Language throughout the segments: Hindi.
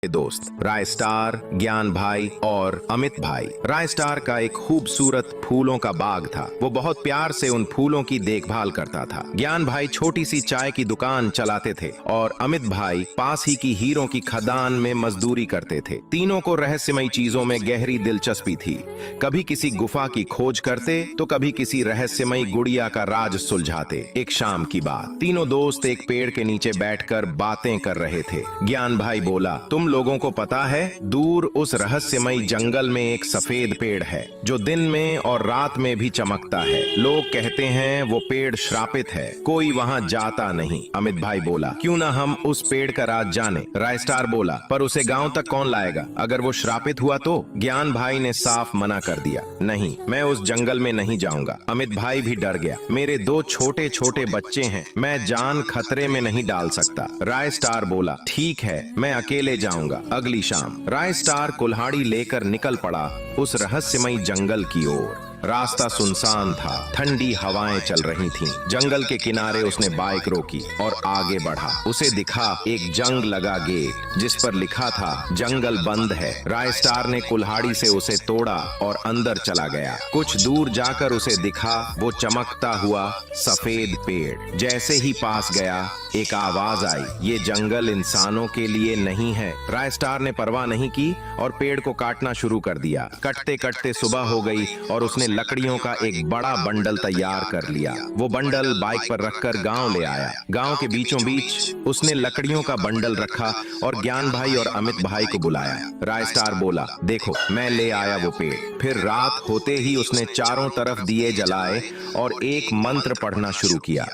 दोस्त राय स्टार, ज्ञान भाई और अमित भाई। राय स्टार का एक खूबसूरत फूलों का बाग था। वो बहुत प्यार से उन फूलों की देखभाल करता था। ज्ञान भाई छोटी सी चाय की दुकान चलाते थे और अमित भाई पास ही की हीरों की खदान में मजदूरी करते थे। तीनों को रहस्यमयी चीजों में गहरी दिलचस्पी थी। कभी किसी गुफा की खोज करते तो कभी किसी रहस्यमयी गुड़िया का राज सुलझाते। एक शाम की बात, तीनों दोस्त एक पेड़ के नीचे बैठकर बातें कर रहे थे। ज्ञान भाई बोला, तुम लोगों को पता है, दूर उस रहस्यमयी जंगल में एक सफेद पेड़ है जो दिन में और रात में भी चमकता है। लोग कहते हैं वो पेड़ श्रापित है, कोई वहां जाता नहीं। अमित भाई बोला, क्यों ना हम उस पेड़ का राज जाने। राय स्टार बोला, पर उसे गांव तक कौन लाएगा अगर वो श्रापित हुआ तो। ज्ञान भाई ने साफ मना कर दिया, नहीं, मैं उस जंगल में नहीं जाऊंगा। अमित भाई भी डर गया, मेरे दो छोटे छोटे बच्चे हैं, मैं जान खतरे में नहीं डाल सकता। राय स्टार बोला, ठीक है, मैं अकेले जाऊंगा। अगली शाम राय स्टार कुल्हाड़ी लेकर निकल पड़ा उस रहस्यमयी जंगल की ओर। रास्ता सुनसान था, ठंडी हवाएं चल रही थीं। जंगल के किनारे उसने बाइक रोकी और आगे बढ़ा। उसे दिखा एक जंग लगा गेट जिस पर लिखा था, जंगल बंद है। राय स्टार ने कुल्हाड़ी से उसे तोड़ा और अंदर चला गया। कुछ दूर जाकर उसे दिखा वो चमकता हुआ सफेद पेड़। जैसे ही पास गया एक आवाज आई, ये जंगल इंसानों के लिए नहीं है। राय स्टार ने परवाह नहीं की और पेड़ को काटना शुरू कर दिया। कटते कटते सुबह हो गई और उसने लकड़ियों का एक बड़ा बंडल तैयार कर लिया। वो बंडल बाइक पर रखकर गांव ले आया। गांव के बीचों बीच उसने लकड़ियों का बंडल रखा और ज्ञान भाई और अमित भाई को बुलाया। राय स्टार बोला, देखो, मैं ले आया वो पेड़। फिर रात होते ही उसने चारों तरफ दिए जलाए और एक मंत्र पढ़ना शुरू किया।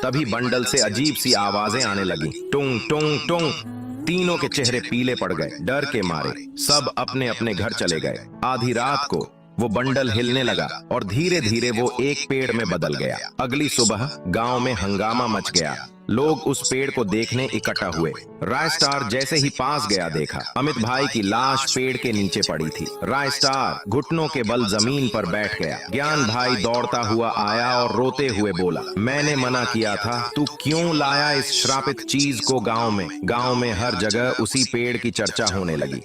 तभी बंडल से अजीब सी आवाजें आने लगी, टुंग टुंग टुंग। तीनों के चेहरे पीले पड़ गए। डर के मारे सब अपने अपने घर चले गए। आधी रात को वो बंडल हिलने लगा और धीरे धीरे वो एक पेड़ में बदल गया। अगली सुबह गांव में हंगामा मच गया। लोग उस पेड़ को देखने इकट्ठा हुए। राय स्टार जैसे ही पास गया, देखा अमित भाई की लाश पेड़ के नीचे पड़ी थी। राय स्टार घुटनों के बल जमीन पर बैठ गया। ज्ञान भाई दौड़ता हुआ आया और रोते हुए बोला, मैंने मना किया था, तू क्यों लाया इस श्रापित चीज को गांव में। गांव में हर जगह उसी पेड़ की चर्चा होने लगी।